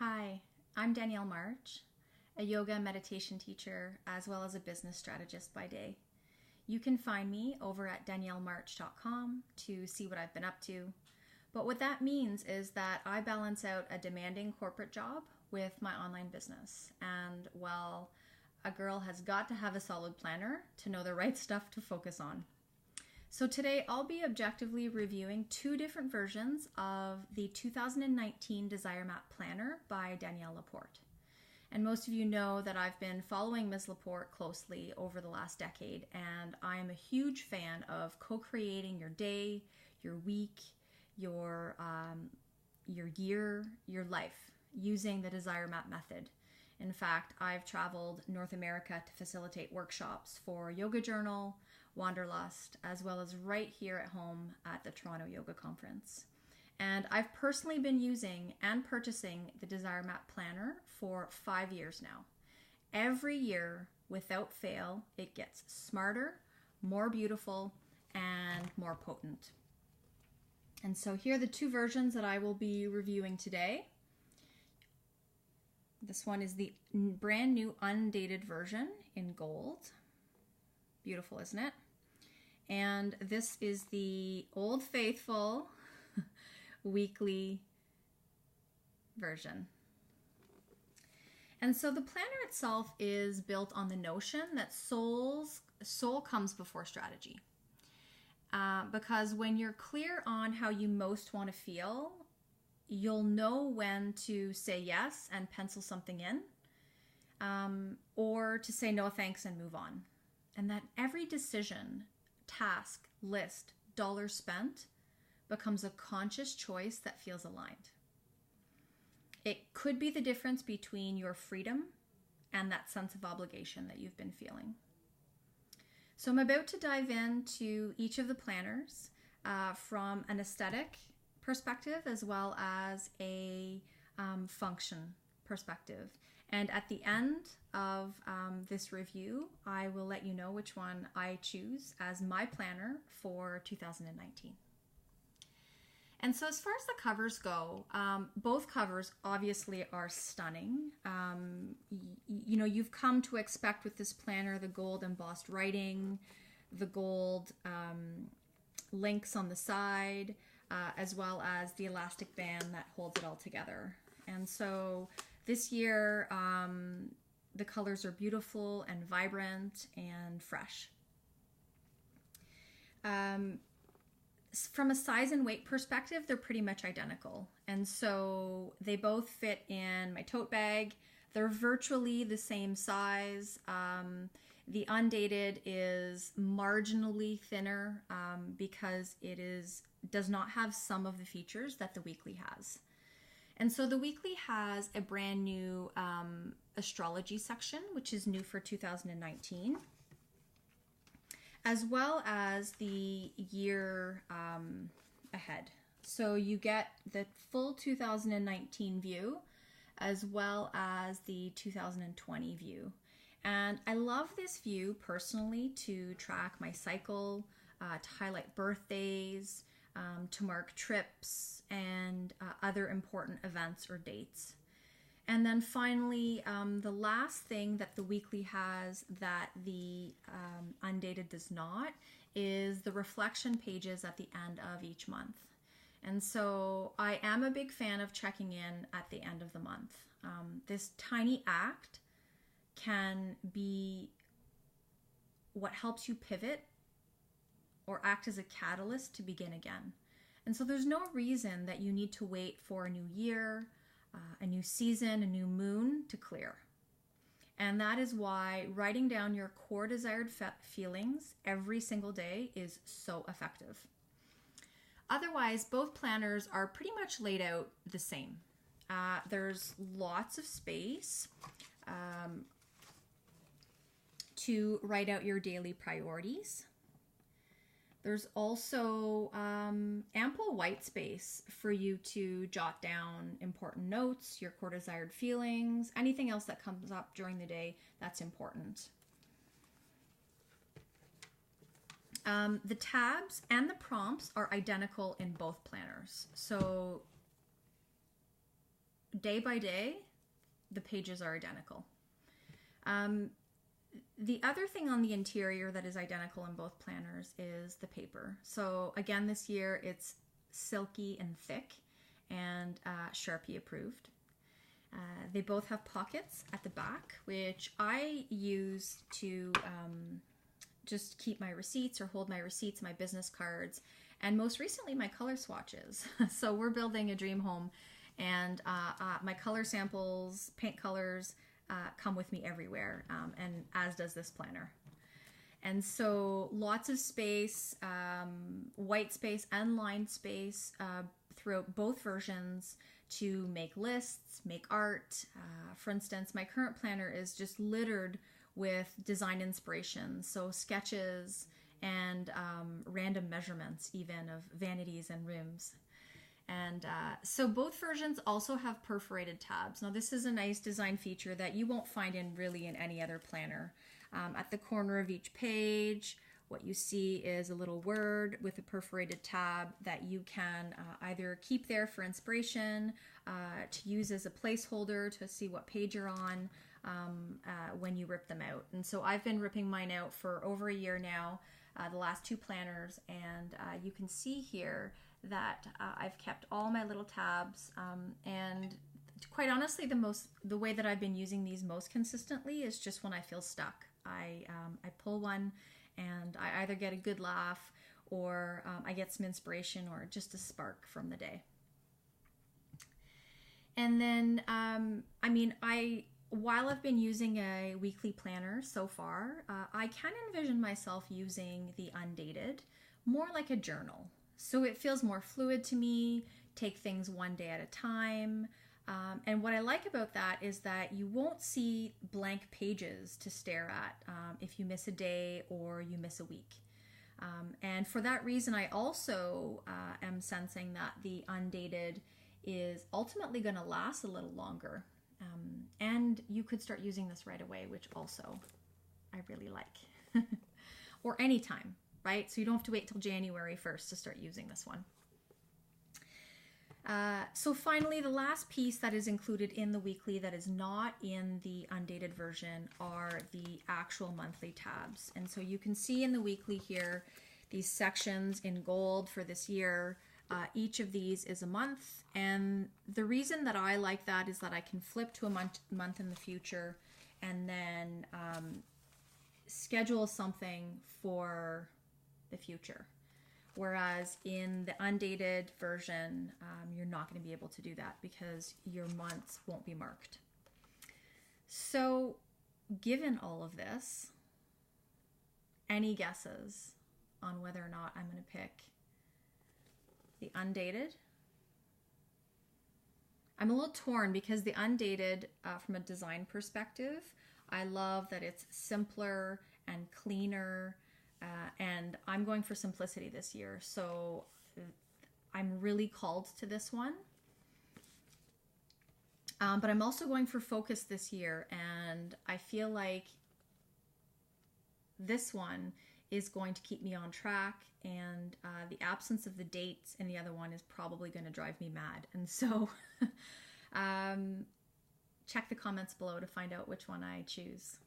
Hi, I'm Danielle Laporte, a yoga and meditation teacher as well as a business strategist by day. You can find me over at daniellelaporte.com to see what I've been up to. But what that means is that I balance out a demanding corporate job with my online business. And well, a girl has got to have a solid planner to know the right stuff to focus on. So today I'll be objectively reviewing two different versions of the 2019 Desire Map Planner by Danielle Laporte. And most of you know that I've been following Ms. Laporte closely over the last decade, and I am a huge fan of co-creating your day, your week, your year, your life using the Desire Map method. In fact, I've traveled North America to facilitate workshops for Yoga Journal, Wanderlust, as well as right here at home at the Toronto Yoga Conference. And I've personally been using and purchasing the Desire Map Planner for 5 years now. Every year, without fail, it gets smarter, more beautiful, and more potent. And so here are the two versions that I will be reviewing today. This one is the brand new undated version in gold. Beautiful, isn't it? And this is the Old Faithful weekly version. And so the planner itself is built on the notion that soul comes before strategy. Because when you're clear on how you most want to feel, you'll know when to say yes and pencil something in, or to say no thanks and move on. And that every decision, task, list, dollar spent becomes a conscious choice that feels aligned. It could be the difference between your freedom and that sense of obligation that you've been feeling. So I'm about to dive into each of the planners from an aesthetic perspective as well as a function perspective. And at the end of this review, I will let you know which one I choose as my planner for 2019. And so as far as the covers go, both covers obviously are stunning. You know, you've come to expect with this planner the gold embossed writing, the gold links on the side, as well as the elastic band that holds it all together. And so this year, the colors are beautiful and vibrant and fresh. From a size and weight perspective, they're pretty much identical. And so they both fit in my tote bag. They're virtually the same size. The Undated is marginally thinner because it does not have some of the features that the Weekly has. And so the Weekly has a brand new astrology section, which is new for 2019, as well as the year ahead. So you get the full 2019 view as well as the 2020 view. And I love this view personally to track my cycle, to highlight birthdays, to mark trips and other important events or dates. And then finally, the last thing that the Weekly has that the Undated does not is the reflection pages at the end of each month. And so I am a big fan of checking in at the end of the month. This tiny act can be what helps you pivot or act as a catalyst to begin again. And so there's no reason that you need to wait for a new year, a new season, a new moon to clear. And that is why writing down your core desired feelings every single day is so effective. Otherwise, both planners are pretty much laid out the same. There's lots of space to write out your daily priorities. There's also ample white space for you to jot down important notes, your core desired feelings, anything else that comes up during the day that's important. The tabs and the prompts are identical in both planners. So day by day, the pages are identical. The other thing on the interior that is identical in both planners is the paper. So again, this year it's silky and thick and Sharpie approved. They both have pockets at the back, which I use to just keep my receipts or hold my receipts, my business cards, and most recently my color swatches. So we're building a dream home, and my color samples, paint colors, come with me everywhere, and as does this planner. And so lots of space, white space and lined space throughout both versions to make lists, make art. For instance, my current planner is just littered with design inspirations, so sketches and random measurements even of vanities and rooms. And so both versions also have perforated tabs. Now this is a nice design feature that you won't find in any other planner. At the corner of each page, what you see is a little word with a perforated tab that you can either keep there for inspiration, to use as a placeholder to see what page you're on when you rip them out. And so I've been ripping mine out for over a year now, the last two planners, and you can see here that I've kept all my little tabs, and quite honestly the way that I've been using these most consistently is just when I feel stuck. I pull one and I either get a good laugh or I get some inspiration or just a spark from the day. And then while I've been using a weekly planner so far, I can envision myself using the Undated more like a journal. So it feels more fluid to me, take things one day at a time. And what I like about that is that you won't see blank pages to stare at if you miss a day or you miss a week. And for that reason, I also am sensing that the Undated is ultimately going to last a little longer. And you could start using this right away, which also I really like. Or anytime, right? So you don't have to wait till January 1st to start using this one. So finally, the last piece that is included in the weekly that is not in the Undated version are the actual monthly tabs. And so you can see in the weekly here, these sections in gold for this year. Each of these is a month. And the reason that I like that is that I can flip to a month in the future and then schedule something for the future. Whereas in the Undated version, you're not going to be able to do that because your months won't be marked. So given all of this, any guesses on whether or not I'm going to pick the Undated? I'm a little torn because the Undated, from a design perspective, I love that it's simpler and cleaner. And I'm going for simplicity this year, so I'm really called to this one. But I'm also going for focus this year, and I feel like this one is going to keep me on track, and the absence of the dates in the other one is probably going to drive me mad. And so check the comments below to find out which one I choose.